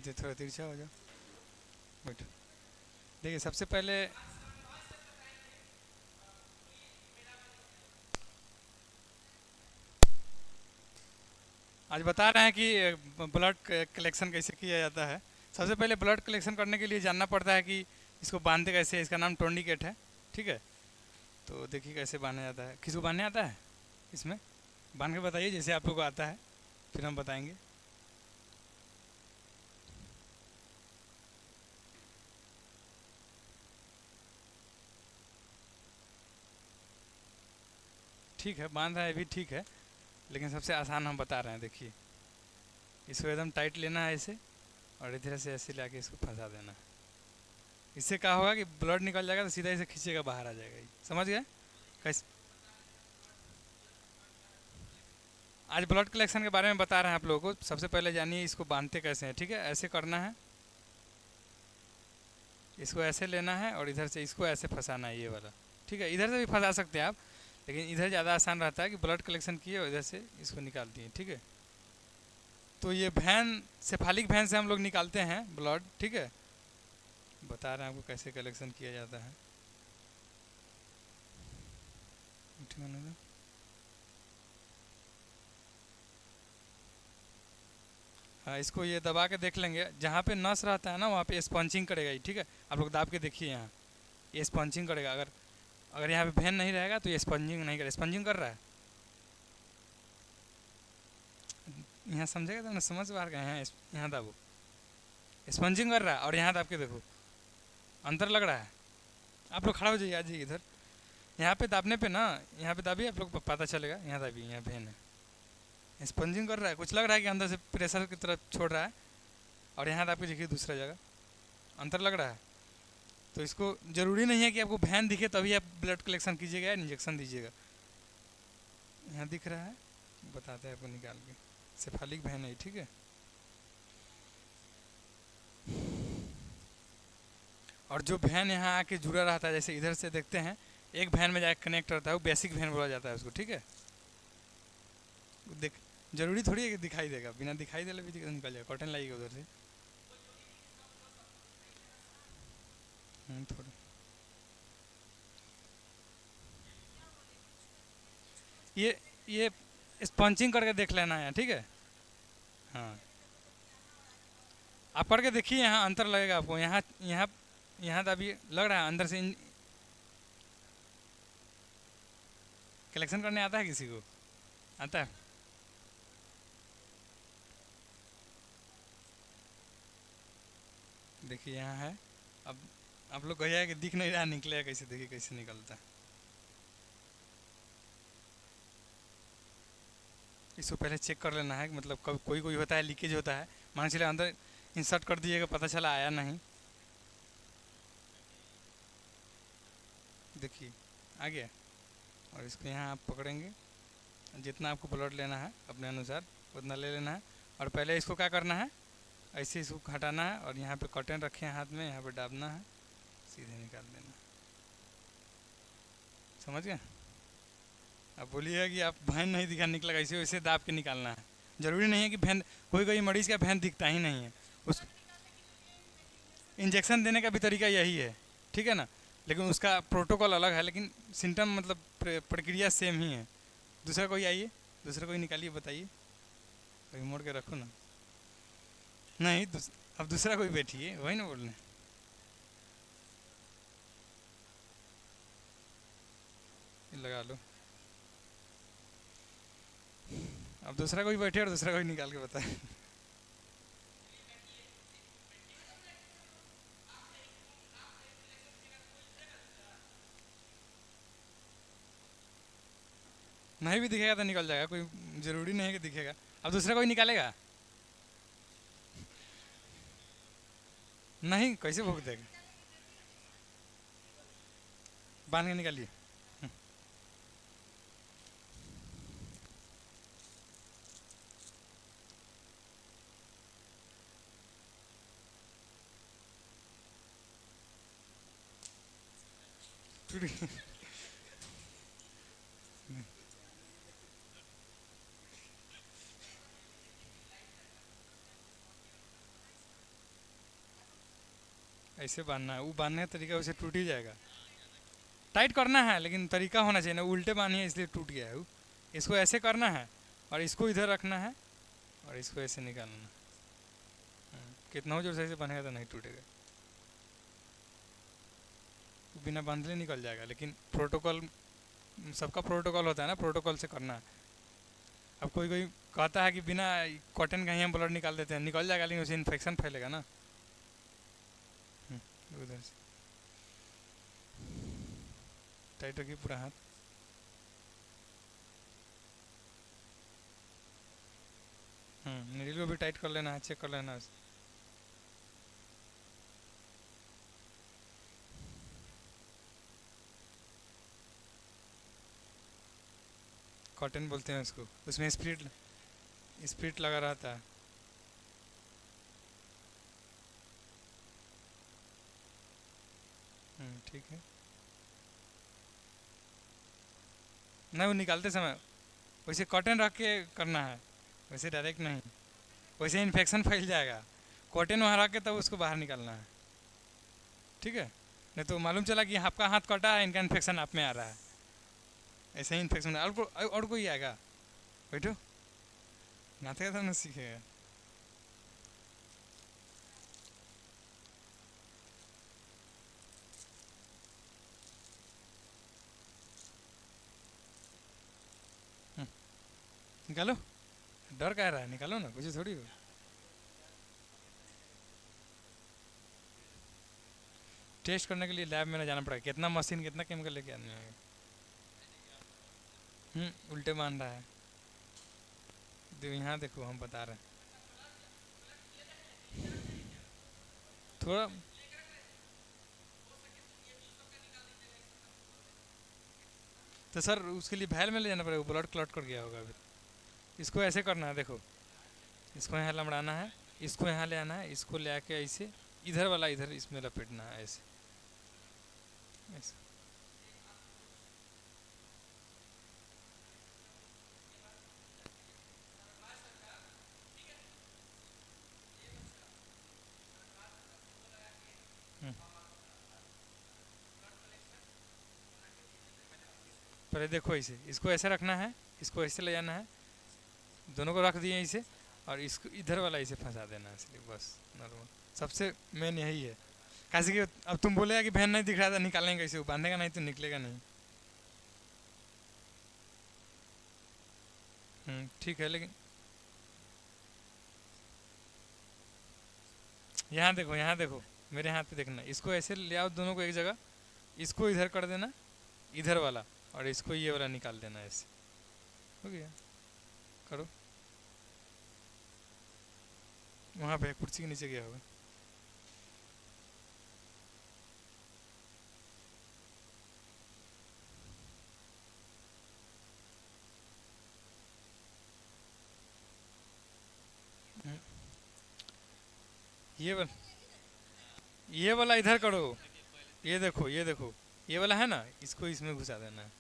इधर थोड़ा तिरछा हो जाओ। बैठो। देखिए सबसे पहले आज बता रहे हैं कि ब्लड कलेक्शन कैसे किया जाता है। सबसे पहले ब्लड कलेक्शन करने के लिए जानना पड़ता है कि इसको बांधते कैसे हैं। इसका नाम टोर्निकेट है, ठीक है। तो देखिए कैसे बांधा जाता है। किसी को बांधने आता है इसमें? बांध के बताइए जैसे आप लोग को आता है, फिर हम बताएंगे। ठीक है, बांध रहा है भी ठीक है, लेकिन सबसे आसान हम बता रहे हैं। देखिए इसको एकदम टाइट लेना है ऐसे, और इधर से ऐसे लाके इसको फंसा देना है। इससे क्या होगा कि ब्लड निकल जाएगा तो सीधा इसे खींचेगा, बाहर आ जाएगा। ये समझ गए कैसे? आज ब्लड कलेक्शन के बारे में बता रहे हैं आप लोगों को। सबसे पहले जानिए इसको बांधते कैसे हैं, ठीक है। ऐसे करना है, इसको ऐसे लेना है और इधर से इसको ऐसे फंसाना है, ये वाला, ठीक है। इधर से भी फंसा सकते हैं आप, लेकिन इधर ज़्यादा आसान रहता है कि ब्लड कलेक्शन किए और इधर से इसको निकाल दिए, ठीक है। तो ये वैन, सेफालिक वैन से हम लोग निकालते हैं ब्लड, ठीक है। बता रहे हैं आपको कैसे कलेक्शन किया जाता है। हाँ, इसको ये दबा के देख लेंगे। जहाँ पे नस रहता है ना वहाँ पे स्पंचिंग करेगा ये, ठीक है। आप लोग दाब के देखिए, यहाँ ये स्पंचिंग करेगा। अगर अगर यहाँ पे वेन नहीं रहेगा तो ये स्पंजिंग नहीं करेगा। स्पंजिंग कर रहा है, यहाँ समझेगा तो ना, समझ बाहर का है। यहाँ दाबो, स्पंजिंग कर रहा है, और यहाँ दाब के देखो अंतर लग रहा है। आप लोग खड़ा हो जाइए, आ जाइए इधर। यहाँ पे दाबने पे ना, यहाँ पे दाबिए, आप लोग को पता चलेगा। यहाँ दाबिए, यहाँ वेन है, स्पंजिंग कर रहा है। कुछ लग रहा है कि अंदर से प्रेशर की तरफ छोड़ रहा है, और यहाँ दाब के देखिए दूसरा जगह अंतर लग रहा है। तो इसको ज़रूरी नहीं है कि आपको वैन दिखे तभी आप ब्लड कलेक्शन कीजिएगा या इंजेक्शन दीजिएगा। यहाँ दिख रहा है, बताते हैं आपको निकाल के। सेफालिक वैन है, ठीक है। और जो वैन यहाँ आके जुड़ा रहता है, जैसे इधर से देखते हैं एक वैन में जाके कनेक्ट रहता है, वो बेसिक वैन बोला जाता है उसको, ठीक है। देख, जरूरी थोड़ी है कि दिखाई देगा, बिना दिखाई देले भी निकल जाएगा। कॉटन लाइएगा उधर से। थोड़ा ये स्पंचिंग करके देख लेना है, ठीक है। हाँ, आप करके देखिए, यहाँ अंतर लगेगा आपको। यहाँ यहाँ यहाँ तो अभी लग रहा है अंदर से कलेक्शन करने आता है किसी को? आता है? देखिए यहाँ है। अब आप लोग कहिए कि दिख नहीं रहा, निकलेगा कैसे? देखिए कैसे निकलता है। इसको पहले चेक कर लेना है, मतलब कब कोई कोई होता है लीकेज होता है। मान चलिए अंदर इंसर्ट कर दीजिएगा, पता चला आया नहीं। देखिए आ गया। और इसको यहाँ आप पकड़ेंगे, जितना आपको ब्लड लेना है अपने अनुसार उतना ले लेना है। और पहले इसको क्या करना है, ऐसे इसको हटाना है, और यहाँ पे कॉटन रखे हैं हाथ में, यहाँ पे डालना है, सीधे निकाल देना। समझ गए? अब बोलिएगा कि आप भैन नहीं दिखा निकलेगा, ऐसे वैसे दाब के निकालना है। ज़रूरी नहीं है कि भैन, कोई कोई मरीज़ का भैन दिखता ही नहीं है। उस इंजेक्शन देने का भी तरीका यही है, ठीक है ना। लेकिन उसका प्रोटोकॉल अलग है, लेकिन सिम्टम मतलब प्रक्रिया सेम ही है। दूसरा कोई आइए, दूसरा कोई निकालिए, बताइए। कहीं मोड़ के रखो ना। नहीं अब दूसरा कोई बैठिए, वही ना बोलने। लगा लो। अब दूसरा कोई बैठे और दूसरा कोई निकाल के बताए। नहीं भी दिखेगा तो निकल जाएगा, कोई ज़रूरी नहीं है कि दिखेगा। अब दूसरा कोई निकालेगा? नहीं, कैसे भोग देगा? बांध के निकालिए। ऐसे बांधना है, वो बांधने का तरीका उसे टूट ही जाएगा। टाइट करना है लेकिन तरीका होना चाहिए ना, उल्टे बांधिए इसलिए टूट गया है वो। इसको ऐसे करना है और इसको इधर रखना है और इसको ऐसे निकालना है। कितना हो जोर से ऐसे बनेगा तो नहीं टूटेगा, वो बिना बांधले निकल जाएगा। लेकिन प्रोटोकॉल, सबका प्रोटोकॉल होता है ना, प्रोटोकॉल से करना है। अब कोई कोई कहता है कि बिना कॉटन का ही हम ब्लड निकाल देते हैं, निकल जाएगा लेकिन उसे इन्फेक्शन फैलेगा ना। उधर से टाइट रखिए पूरा हाथ। नीडल को भी टाइट कर लेना है, चेक कर लेना। कॉटन बोलते हैं उसको, उसमें स्प्रिट स्प्रिट लगा रहता है। ठीक है। नहीं, वो निकालते समय वैसे कॉटन रख के करना है, वैसे डायरेक्ट नहीं, वैसे इन्फेक्शन फैल जाएगा। कॉटन वहाँ रख के तब उसको बाहर निकालना है, ठीक है। नहीं तो मालूम चला कि आपका हाथ कटा है, इनका इन्फेक्शन आप में आ रहा है, ऐसे ही इन्फेक्शन और कोई आएगा। बैठो, नाते तो नहीं सीखेगा। निकालो, डर कह रहा है, निकालो ना, कुछ थोड़ी हो। टेस्ट करने के लिए लैब में ना जाना पड़ेगा, कितना मशीन कितना केमिकल लेके आने होगा। उल्टे मान रहा है। यहाँ देखो, हम बता रहे हैं थोड़ा। तो सर उसके लिए भैल में ले जाना पड़ेगा, ब्लड क्लॉट कर गया होगा अभी। इसको ऐसे करना है, देखो, इसको यहाँ लमड़ाना है, इसको यहाँ ले आना है, इसको ले आके ऐसे इधर वाला इधर इसमें लपेटना है, ऐसे ऐसे। हम्म, पहले देखो ऐसे, इसको ऐसे रखना है, इसको ऐसे ले जाना है, दोनों को रख दिए इसे, और इसको इधर वाला इसे फंसा देना है, इसलिए बस नॉर्मल। सबसे मेन यही है। कैसे कि अब तुम बोलेगा कि बहन नहीं दिख रहा था, निकालेंगे कैसे, वो बांधेगा नहीं तो निकलेगा नहीं। ठीक है, लेकिन यहाँ देखो, यहाँ देखो, मेरे हाथ पे देखना, इसको ऐसे ले आओ दोनों को एक जगह, इसको इधर कर देना, इधर वाला, और इसको ये वाला निकाल देना, ऐसे हो गया। करो, वहाँ पे कुर्सी के नीचे गया होगा। हम्म, ये वाला इधर करो, ये देखो, ये देखो, ये वाला है ना, इसको इसमें घुसा देना है।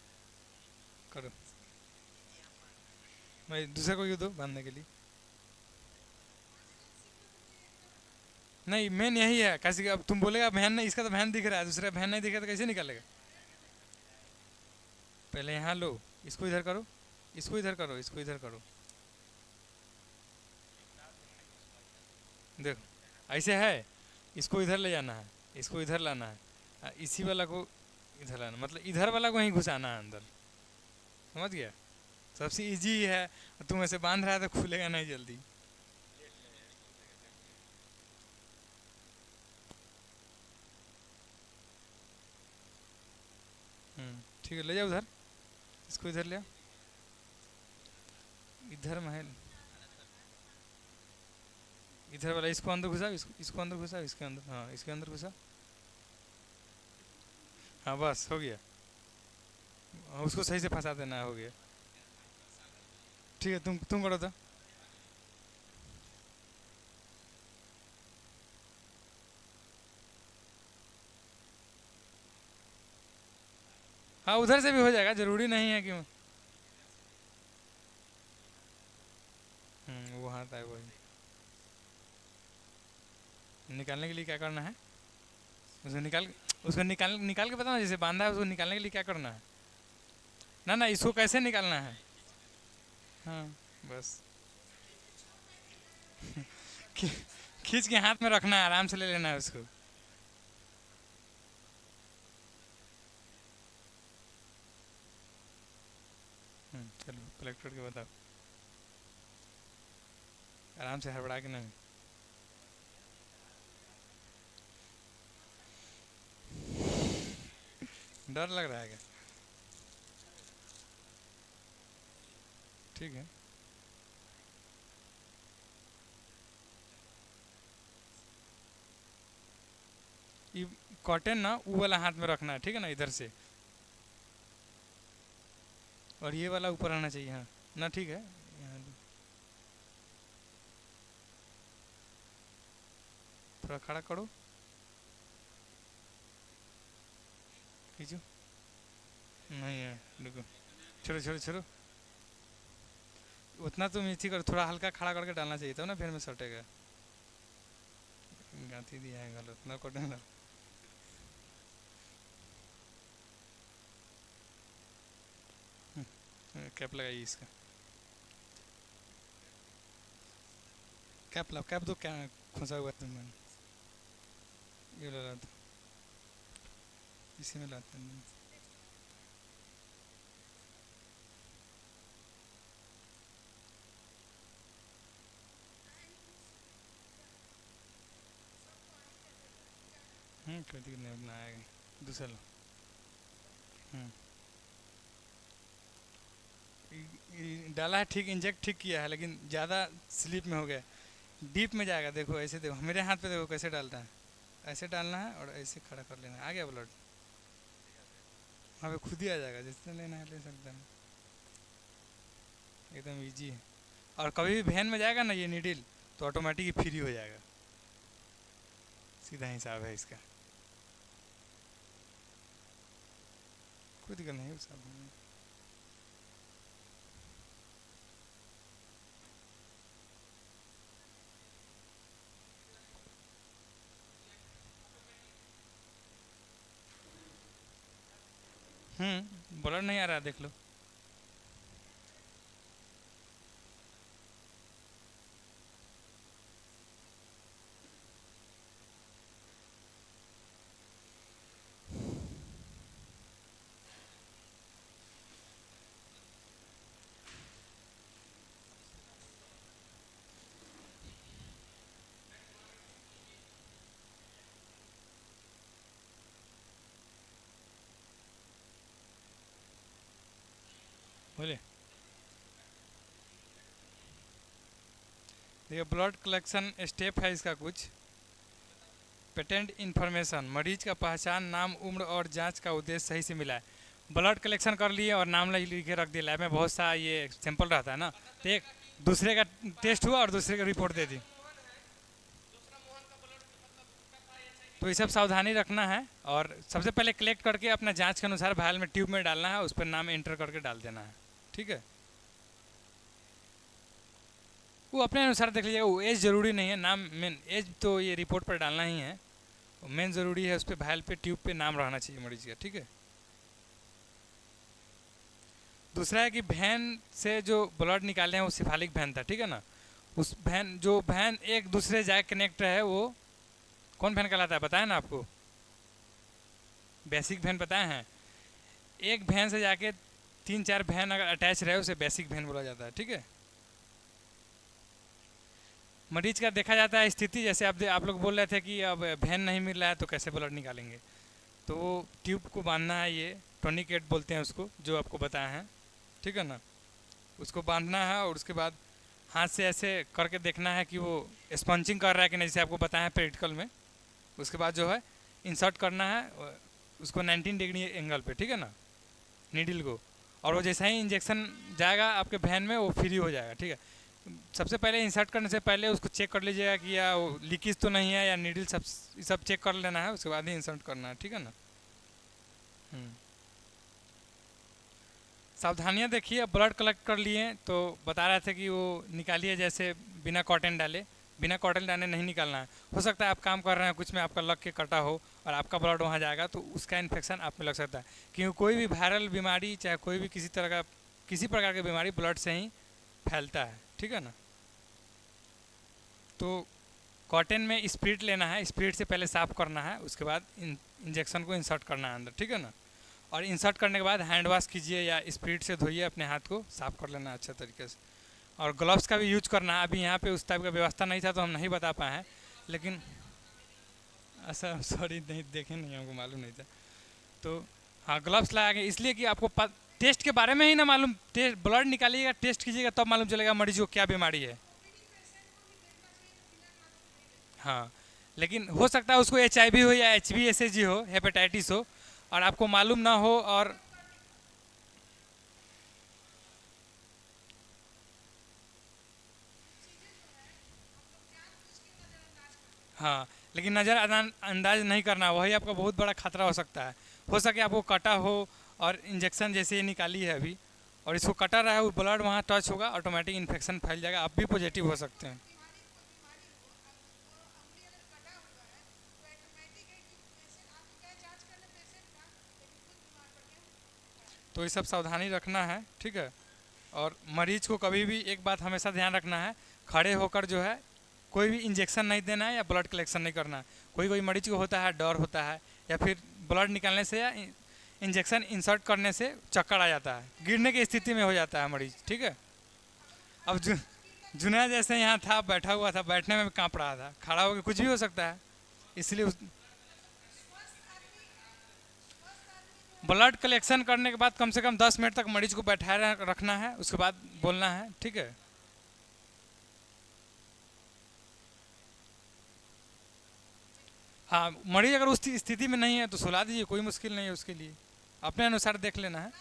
करो, मैं दूसरे को यूँ दो बांधने के लिए। नहीं, मेन यही है, कैसे कि अब तुम बोलेगा बहन नहीं, इसका तो बहन दिख रहा है, दूसरा बहन नहीं दिख रहा तो कैसे निकालेगा। पहले यहाँ लो, इसको इधर करो, इसको इधर करो, इसको इधर करो, देखो ऐसे है। इसको इधर ले जाना है, इसको इधर लाना है, इसी वाला को इधर लाना, मतलब इधर वाला को ही घुसाना है अंदर, समझ गया। सबसे इजी है, तुम ऐसे बांध रहा है तो खुलेगा नहीं जल्दी। ठीक है, ले जाओ उधर, इसको इधर ले आओ, इधर महल, इधर वाला इसको अंदर घुसा, इसको अंदर घुसा, इसके अंदर, हाँ इसके अंदर घुसा। हाँ बस हो गया। हाँ, उसको सही से फंसा देना, हो गया। ठीक है, तुम करो तो। हाँ, उधर से भी हो जाएगा, जरूरी नहीं है कि वो हाथ आए वही। निकालने के लिए क्या करना है, उसको निकाल के बताओ, जैसे बांधा है उसको निकालने के लिए क्या करना है। ना ना, इसको कैसे निकालना है। हाँ बस खी- खींच के हाथ में रखना है, आराम से ले लेना है उसको। चलो कलेक्टर के बताओ, आराम से हड़बड़ा के नहीं। डर लग रहा है क्या। ठीक है। ये कॉटन ना वो वाला हाथ में रखना है, ठीक है ना, इधर से। और ये वाला ऊपर आना चाहिए, हाँ ना, ठीक है। यहाँ थोड़ा खड़ा करो, खींचो। नहीं है, रुको, छोड़ो छोड़ो छोड़ो। उतना तुम इसी कर, थोड़ा हल्का खड़ा करके डालना चाहिए था ना, फिर में सटेगा। गांठी दिया है गलत ना, कॉटन ना। कैप लगाइए इसका। कैप ला, कैप दो, क्या फंसा हुआ है तुमने। ये ला दो, इसी में लाते हैं। कोई दिक्कत नहीं, अपना आएगा दूसरा लो। हम्म, डाला है ठीक, इंजेक्ट ठीक किया है, लेकिन ज़्यादा स्लिप में हो गया। डीप में जाएगा, देखो ऐसे, देखो मेरे हाथ पे, देखो कैसे डालता है। ऐसे डालना है और ऐसे खड़ा कर लेना है, आ गया ब्लड। वहाँ पे खुद ही आ जाएगा, जिसने लेना है ले सकता है। एकदम इजी है। और कभी भी वैन में जाएगा ना ये नीडल, तो ऑटोमेटिक ही फ्री हो जाएगा। सीधा हिसाब है इसका, कोई दिक्कत नहीं है उस हिसाब में। ब्लड नहीं आ रहा, देख लो। बोले, देखिए ब्लड कलेक्शन स्टेप है इसका कुछ। पेटेंट इन्फॉर्मेशन, मरीज का पहचान, नाम, उम्र और जांच का उद्देश्य सही से मिला है। ब्लड कलेक्शन कर लिए और नाम लिख के रख दिया, लैब में बहुत सा ये सैंपल रहता है ना, तो एक दूसरे का टेस्ट हुआ और दूसरे का रिपोर्ट दे दी। तो ये सब सावधानी रखना है। और सबसे पहले कलेक्ट करके अपना जांच के अनुसार वायल में, ट्यूब में डालना है, उस पर नाम एंटर करके डाल देना है। ठीक है, वो अपने अनुसार देख लीजिएगा, वो एज ज़रूरी नहीं है, नाम मेन, एज तो ये रिपोर्ट पर डालना ही है। मेन ज़रूरी है उस पर वायल पे, ट्यूब पे नाम रहना चाहिए मरीज का। ठीक है। दूसरा है कि वैन से जो ब्लड निकाले हैं वो सिफालिक वैन था, ठीक है ना। उस वैन, जो वैन एक दूसरे जाए कनेक्ट है, वो कौन वैन कहलाता है, बताया ना आपको। बेसिक वैन बताए हैं। एक वैन से जाके 3-4 वैन अगर अटैच रहे, उसे बेसिक वैन बोला जाता है। ठीक है। मरीज का देखा जाता है स्थिति, जैसे आप लोग बोल रहे थे कि अब वैन नहीं मिल रहा है तो कैसे ब्लड निकालेंगे, तो वो ट्यूब को बांधना है, ये टोनिकेट बोलते हैं उसको, जो आपको बताया है। ठीक है ना, उसको बांधना है और उसके बाद हाथ से ऐसे करके देखना है कि वो स्पंचिंग कर रहा है कि नहीं, जैसे आपको बताया है प्रैक्टिकल में। उसके बाद जो है इंसर्ट करना है उसको 19 डिग्री एंगल पे, ठीक है ना, नीडल को। और वो जैसा ही इंजेक्शन जाएगा आपके वैन में, वो फ्री हो जाएगा। ठीक है। सबसे पहले इंसर्ट करने से पहले उसको चेक कर लीजिएगा कि या वो लीकेज तो नहीं है, या नीडल सब चेक कर लेना है, उसके बाद ही इंसर्ट करना है। ठीक है ना। हम्म। सावधानियाँ देखिए, ब्लड कलेक्ट कर लिए तो बता रहे थे कि वो निकालिए जैसे बिना कॉटन डाले, बिना कॉटन डाले नहीं निकालना है। हो सकता है आप काम कर रहे हैं कुछ में आपका लग के कटा हो और आपका ब्लड वहाँ जाएगा तो उसका इन्फेक्शन आप में लग सकता है, क्योंकि कोई भी वायरल बीमारी चाहे कोई भी किसी तरह का किसी प्रकार की बीमारी ब्लड से ही फैलता है, ठीक है ना। तो कॉटन में स्पिरिट लेना है, स्पिरिट से पहले साफ़ करना है, उसके बाद इंजेक्शन को इंसर्ट करना है अंदर, ठीक है ना। और इंसर्ट करने के बाद हैंड वॉश कीजिए या स्पिरिट से धोइए, अपने हाथ को साफ़ कर लेना अच्छे तरीके से। और ग्लव्स का भी यूज करना है। अभी यहाँ पे उस टाइप का व्यवस्था नहीं था तो हम नहीं बता पाए हैं, लेकिन ऐसा सॉरी नहीं देखे नहीं, हमको मालूम नहीं था। तो हाँ ग्लव्स लगाएंगे इसलिए कि आपको टेस्ट के बारे में ही ना मालूम, टेस्ट ब्लड निकालिएगा टेस्ट कीजिएगा तब मालूम चलेगा मरीज को क्या बीमारी है। हाँ लेकिन हो सकता है उसको HIV हो या HBsAg हो, हेपेटाइटिस हो, और आपको मालूम ना हो। और हाँ लेकिन नज़र अंदाज नहीं करना, वही आपका बहुत बड़ा खतरा हो सकता है। हो सके आपको कटा हो और इंजेक्शन जैसे ये निकाली है अभी और इसको कटा रहा है, वो ब्लड वहाँ टच होगा, ऑटोमेटिक इन्फेक्शन फैल जाएगा, आप भी पॉजिटिव हो सकते हैं। तो ये सब सावधानी रखना है, ठीक है। और मरीज को कभी भी एक बात हमेशा ध्यान रखना है, खड़े होकर जो है कोई भी इंजेक्शन नहीं देना है या ब्लड कलेक्शन नहीं करना है। कोई कोई मरीज को होता है डर होता है या फिर ब्लड निकालने से या इंजेक्शन इंसर्ट करने से चक्कर आ जाता है, गिरने की स्थिति में हो जाता है मरीज, ठीक है। अब जुनैद जैसे यहाँ था, बैठा हुआ था, बैठने में भी काँप रहा था, खड़ा होकर कुछ भी हो सकता है, इसलिए ब्लड कलेक्शन करने के बाद कम से कम 10 मिनट तक मरीज को बैठाए रखना है, उसके बाद बोलना है, ठीक है। हाँ मरीज अगर उस स्थिति में नहीं है तो सुला दीजिए, कोई मुश्किल नहीं है, उसके लिए अपने अनुसार देख लेना है।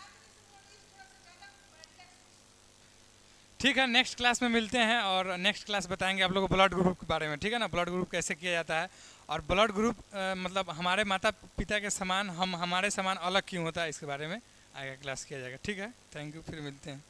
ठीक है नेक्स्ट क्लास में मिलते हैं और नेक्स्ट क्लास बताएंगे आप लोगों को ब्लड ग्रुप के बारे में, ठीक है ना, ब्लड ग्रुप कैसे किया जाता है और ब्लड ग्रुप मतलब हमारे माता पिता के समान हम हमारे समान अलग क्यों होता है, इसके बारे में आगे क्लास किया जाएगा, ठीक है। थैंक यू, फिर मिलते हैं।